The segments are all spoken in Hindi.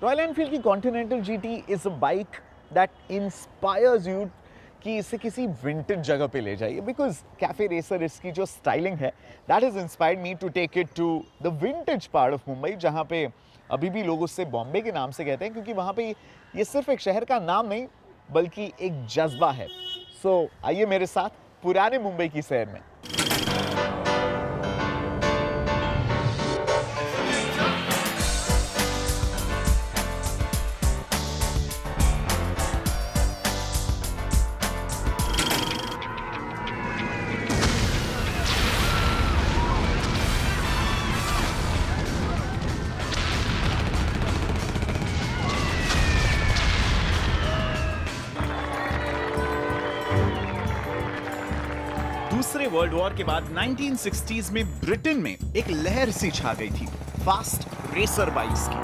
रॉयल एनफील्ड की continental GT is a bike that inspires you कि इसे किसी विंटेज जगह पे ले जाइए, बिकॉज कैफे रेसर इसकी जो स्टाइलिंग है that is inspired me to take it to the vintage part of Mumbai, जहाँ पे अभी भी लोग उससे बॉम्बे के नाम से कहते हैं, क्योंकि वहाँ पे ये सिर्फ एक शहर का नाम नहीं बल्कि एक जज्बा है। सो आइए मेरे साथ पुराने मुंबई की सैर में। दूसरे वर्ल्ड वॉर के बाद 1960s में ब्रिटेन में एक लहर सी छा गई थी फास्ट रेसर बाइक्स की।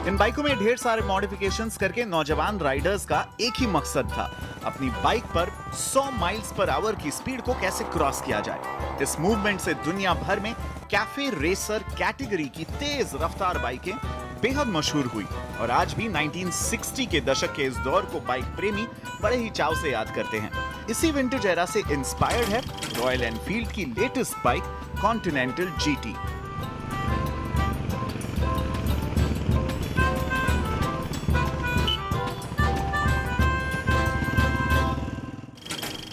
इन बाइकों में ढेर सारे मॉडिफिकेशंस करके नौजवान राइडर्स का एक ही मकसद था, अपनी बाइक पर 100 माइल्स पर आवर की स्पीड को कैसे क्रॉस किया जाए। इस मूवमेंट से दुनिया भर में कैफे रेसर कैटेगरी की तेज रफ्तार बाइकें बेहद मशहूर हुई और आज भी 1960 के दशक के इस दौर को बाइक प्रेमी बड़े ही चाव से याद करते हैं। इसी विंटेज एरा से इंस्पायर्ड है रॉयल एनफील्ड की latest bike Continental GT.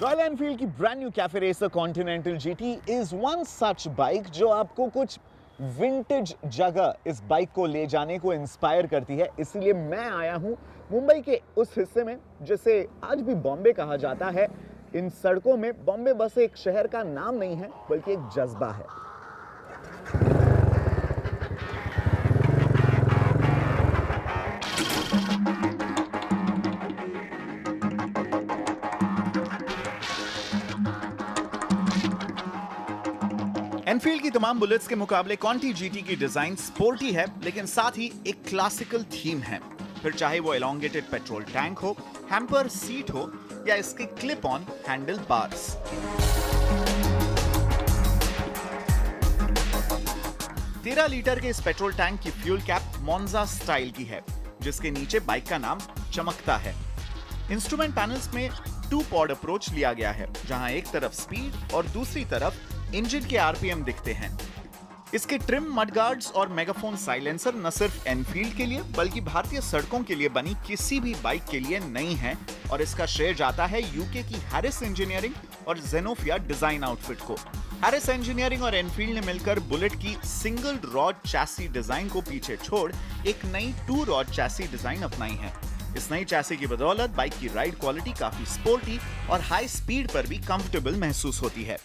Royal Enfield की brand new cafe racer Continental GT is one such bike जो आपको कुछ विंटेज जगह इस बाइक को ले जाने को इंस्पायर करती है। इसलिए मैं आया हूं मुंबई के उस हिस्से में जिसे आज भी बॉम्बे कहा जाता है। इन सड़कों में बॉम्बे बस एक शहर का नाम नहीं है बल्कि एक जज्बा है। एनफील्ड की तमाम बुलेट्स के मुकाबले कॉन्टी जीटी की डिजाइन स्पोर्टी है, लेकिन साथ ही एक क्लासिकल थीम है। फिर चाहे वो एलोंगेटेड पेट्रोल टैंक हो, हैम्पर सीट हो या इसके क्लिप ऑन हैंडल बार्स। तेरह लीटर के इस पेट्रोल टैंक की फ्यूल कैप मोन्जा स्टाइल की है, जिसके नीचे बाइक का नाम चमकता है। इंस्ट्रूमेंट पैनल्स में 2 पॉड अप्रोच लिया गया है, जहां एक तरफ स्पीड और दूसरी तरफ इंजन के आरपीएम दिखते हैं। इसके ट्रिम मडगार्ड्स और मेगाफोन साइलेंसर न सिर्फ एनफील्ड के लिए बल्कि भारतीय सड़कों के लिए बनी किसी भी बाइक के लिए नहीं है, और इसका श्रेय जाता है यूके की हैरिस इंजीनियरिंग और जेनोफिया डिजाइन आउटफिट को। हैरिस इंजीनियरिंग और एनफील्ड ने मिलकर बुलेट की सिंगल रॉड चैसी डिजाइन को पीछे छोड़ एक नई 2 रॉड चैसी डिजाइन अपनाई है। इस नई चैसी की बदौलत बाइक की राइड क्वालिटी काफी स्पोर्टी और हाई स्पीड पर भी कंफर्टेबल महसूस होती है।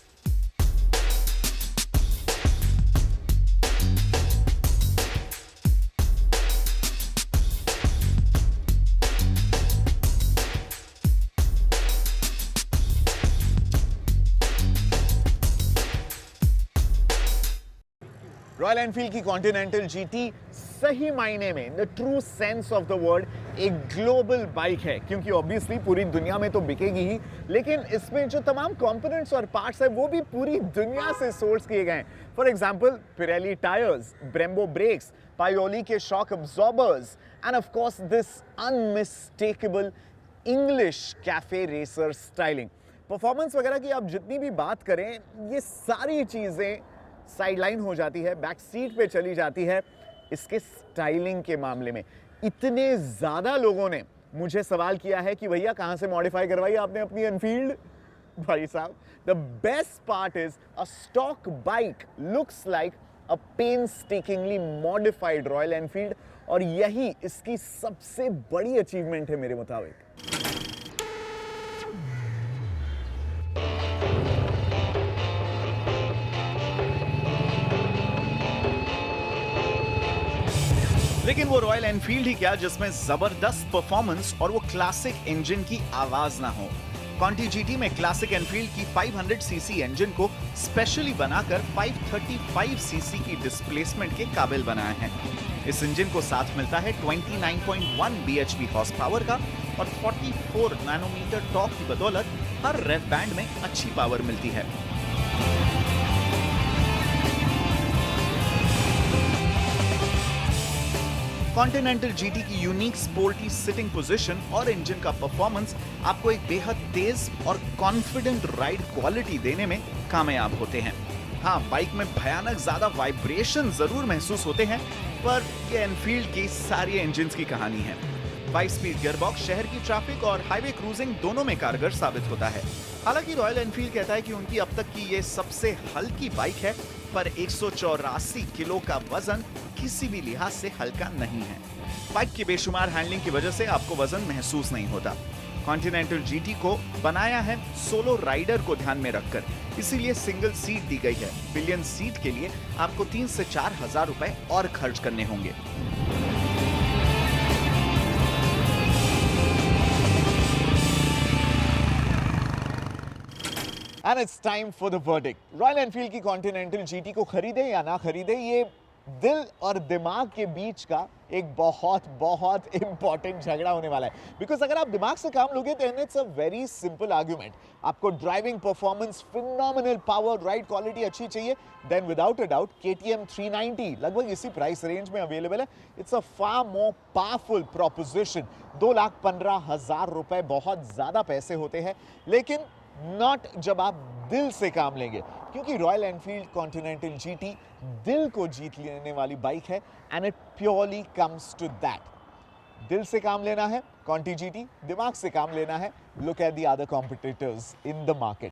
रॉयल एनफील्ड की कॉन्टिनेंटल जीटी सही मायने में the true sense of the word एक ग्लोबल बाइक है, क्योंकि ऑब्वियसली पूरी दुनिया में तो बिकेगी ही, लेकिन इसमें जो तमाम कंपोनेंट्स और पार्ट्स है वो भी पूरी दुनिया से सोर्स किए गए हैं। For example Pirelli tyres, Brembo brakes, Paioli के shock absorbers and of course this unmistakable English cafe racer styling. Performance वगैरह की आप जितनी भी बात करें, ये सारी चीजें साइडलाइन हो जाती है, बैक सीट पे चली जाती है इसके स्टाइलिंग के मामले में। इतने ज्यादा लोगों ने मुझे सवाल किया है कि भैया कहां से मॉडिफाई करवाई आपने अपनी एनफील्ड। भाई साहब, the best part is a stock bike looks like a painstakingly modified Royal Enfield, और यही इसकी सबसे बड़ी अचीवमेंट है मेरे मुताबिक। लेकिन वो रॉयल एनफील्ड ही क्या जिसमें जबरदस्त परफॉर्मेंस और वो क्लासिक इंजन की आवाज ना हो। कॉन्टी जीटी में क्लासिक एनफील्ड की 500 सीसी इंजन को स्पेशली बनाकर 535 सीसी की डिस्प्लेसमेंट के काबिल बनाया है। इस इंजन को साथ मिलता है 29.1 bhp हॉर्स पावर का और 44 नैनोमीटर टॉर्क की बदौलत हर रेव बैंड में अच्छी पावर मिलती है। कॉन्टिनेंटल जीटी की यूनिक स्पोर्टी सिटिंग पोजीशन और इंजन का परफॉर्मेंस आपको एक बेहद तेज और कॉन्फिडेंट राइड क्वालिटी देने में कामयाब होते हैं। हाँ, बाइक में भयानक ज्यादा वाइब्रेशन जरूर महसूस होते हैं, पर ये एनफील्ड की सारी इंजन्स की कहानी है। 5 स्पीड गियरबॉक्स शहर की ट्रैफिक और हाईवे क्रूजिंग दोनों में कारगर साबित होता है। हालांकि रॉयल एनफील्ड कहता है कि उनकी अब तक की ये सबसे हल्की बाइक है, पर 184 किलो का वजन किसी भी लिहाज से हल्का नहीं है। बाइक की बेशुमार हैंडलिंग की वजह से आपको वजन महसूस नहीं होता। कॉन्टिनेंटल जीटी को बनाया है सोलो राइडर को ध्यान में रखकर, इसीलिए सिंगल सीट दी गई है। पिलियन सीट के लिए आपको 3 से 4 हजार रुपए और खर्च करने होंगे। And it's time for the verdict. Royal Enfield की कॉन्टिनेंटल जीटी को खरीदे या ना खरीदे, ये दिल और दिमाग के बीच का एक बहुत बहुत इंपॉर्टेंट झगड़ा होने वाला है। बिकॉज अगर आप दिमाग से काम लोगे तो it's a very simple argument. आपको driving performance, phenomenal power, ride quality अच्छी चाहिए, then without a doubt KTM 390 लगभग इसी प्राइस रेंज में अवेलेबल है। It's a far more powerful proposition. 2,15,000 रुपए बहुत ज्यादा पैसे होते हैं, लेकिन नॉट जब आप दिल से काम लेंगे, क्योंकि रॉयल एनफील्ड कॉन्टिनेंटल जीटी दिल को जीत लेने वाली बाइक है and it purely comes to that. दिल से काम लेना है कॉन्टी जीटी, दिमाग से काम लेना है look at the other competitors in the market.